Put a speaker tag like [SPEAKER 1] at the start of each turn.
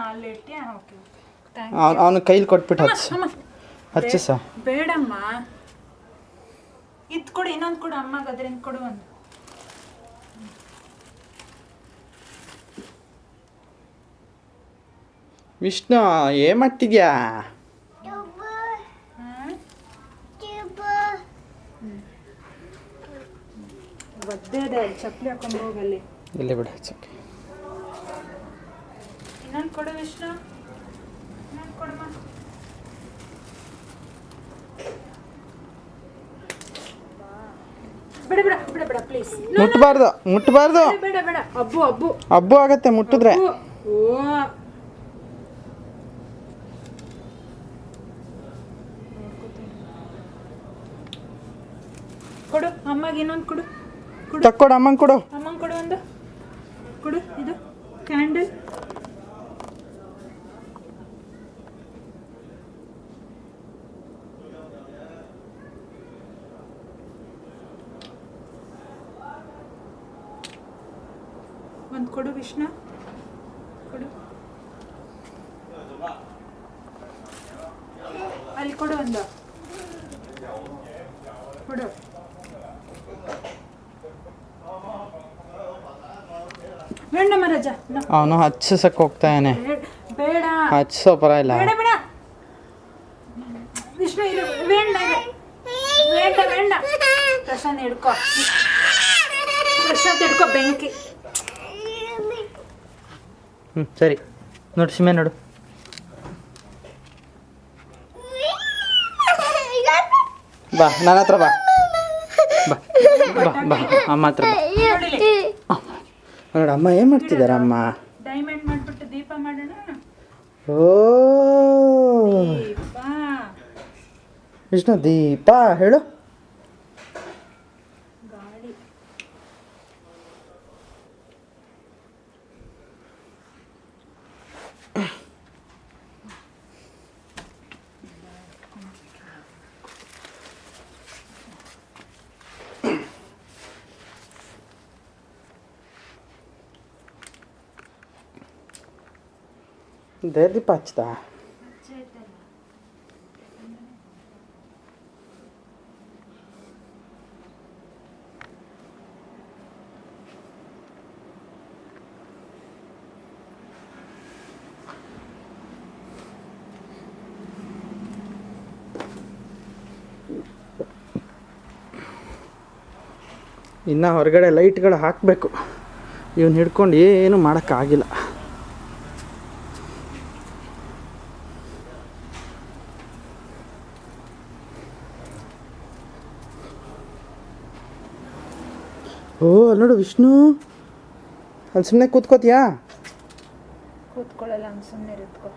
[SPEAKER 1] ಅಲ್ಲಿ ಇಟ್ಟಿಯಾ? ಓಕೆ
[SPEAKER 2] ಅವನ ಕೈಲಿ ಕೊಟ್ಬಿಟ್ಟು ಹಚ್ಚು ಸಾ.
[SPEAKER 1] ಬೇಡಮ್ಮ, ಇದು ಕೊಡು, ಇನ್ನೊಂದು ಕೊಡು ಅಮ್ಮಗೆ, ಅದರಿಂದ ಕೊಡು ಒಂದು.
[SPEAKER 2] ವಿಷ್ಣು ಏನು ಮಾಡ್ತಿದ್ಯಾ?
[SPEAKER 1] ಒದ್ದೆ ಇದೆ, ಚಪ್ಪಲಿ ಹಾಕೊಂಡು ಹೋಗಲ್ಲಿ.
[SPEAKER 2] ಇಲ್ಲೇ ಬಿಡ ಹಚ್ಚಕ್ಕೆ.
[SPEAKER 1] ಇನ್ನೊಂದು ಕೊಡು ವಿಷ್ಣು, ಇನ್ನೊಂದು ಕೊಡಮ್ಮ. ಬೇಡ ಬೇಡ ಬೇಡ ಬೇಡ ಪ್ಲೀಸ್.
[SPEAKER 2] ಮುಟ್ಬಾರ್ದು.
[SPEAKER 1] ಬೇಡ ಬೇಡ, ಅಬ್ಬು ಅಬ್ಬು
[SPEAKER 2] ಹಬ್ಬು ಆಗತ್ತೆ ಮುಟ್ಟಿದ್ರೆ.
[SPEAKER 1] ಓ ಕೊಡು ಅಮ್ಮಗೆ, ಇನ್ನೊಂದು ಕೊಡು.
[SPEAKER 2] ತಕ್ಕೊಡು ಅಮ್ಮಂಗೆ ಕೊಡು.
[SPEAKER 1] ಅಮ್ಮಂಗೆ ಕೊಡು ಒಂದು. ಕೊಡು ಇದು ಕ್ಯಾಂಡಲ್. ಒಂದು ಕೊಡು ವಿಷ್ಣು, ಕೊಡು. ಅಲ್ಲಿ ಕೊಡು ಒಂದು. ಕೊಡು. ಬೇಡ ಮರಜ,
[SPEAKER 2] ಅವನು ಹಚ್ಚಸಕ್ಕೆ ಹೋಗ್ತಾನೆ.
[SPEAKER 1] ಬೇಡ
[SPEAKER 2] ಹಚ್ಚೋ ಪರವಾಗಿಲ್ಲ.
[SPEAKER 1] ಬೇಡ ಬೇಡ ವಿಷ್ಣು, ಇದು ಬೇಡ ಬೇಡ ಬೇಡ. ಪ್ರಶಾಂತ್ ಹಿಡ್ಕೊ, ಪ್ರಶಾಂತ್ ಹಿಡ್ಕೊ ಬೆಂಕಿ.
[SPEAKER 2] ಸರಿ ನೋಡು ಸಿಮೆ, ನೋಡು ಬಾ, ನನ್ನ ಹತ್ರ ಬಾ ಬಾ ಬಾ ಬಾ, ಅಮ್ಮ ಹತ್ರ ಬಾ. ನೋಡು ಅಮ್ಮ ಏನು ಮಾಡ್ತಿದ್ದಾರೆ ಅಮ್ಮ.
[SPEAKER 1] ಡೈಮಂಡ್ ಮಾಡ್ಬಿಟ್ಟು ದೀಪ ಮಾಡೋಣ.
[SPEAKER 2] ಓ ವಿಷ್ಣು, ದೀಪ ಹೇಳು.
[SPEAKER 1] ಗಾಳಿ.
[SPEAKER 2] ದೀಪ ಹಚ್ತಾ? ಇನ್ನು ಹೊರಗಡೆ ಲೈಟ್ಗಳು ಹಾಕಬೇಕು. ಇವನು ಹಿಡ್ಕೊಂಡು ಏನು ಮಾಡೋಕ್ಕಾಗಿಲ್ಲ. ಓ ನೋಡು ವಿಷ್ಣು, ಅಲ್ಲಿ ಸುಮ್ಮನೆ ಕೂತ್ಕೋತೀಯಾ?
[SPEAKER 1] ಕೂತ್ಕೊಳ್ಳಲ್ಲ, ಹಂಗೆ ಸುಮ್ಮನೆ ಇರ್ತ್ಕೊ.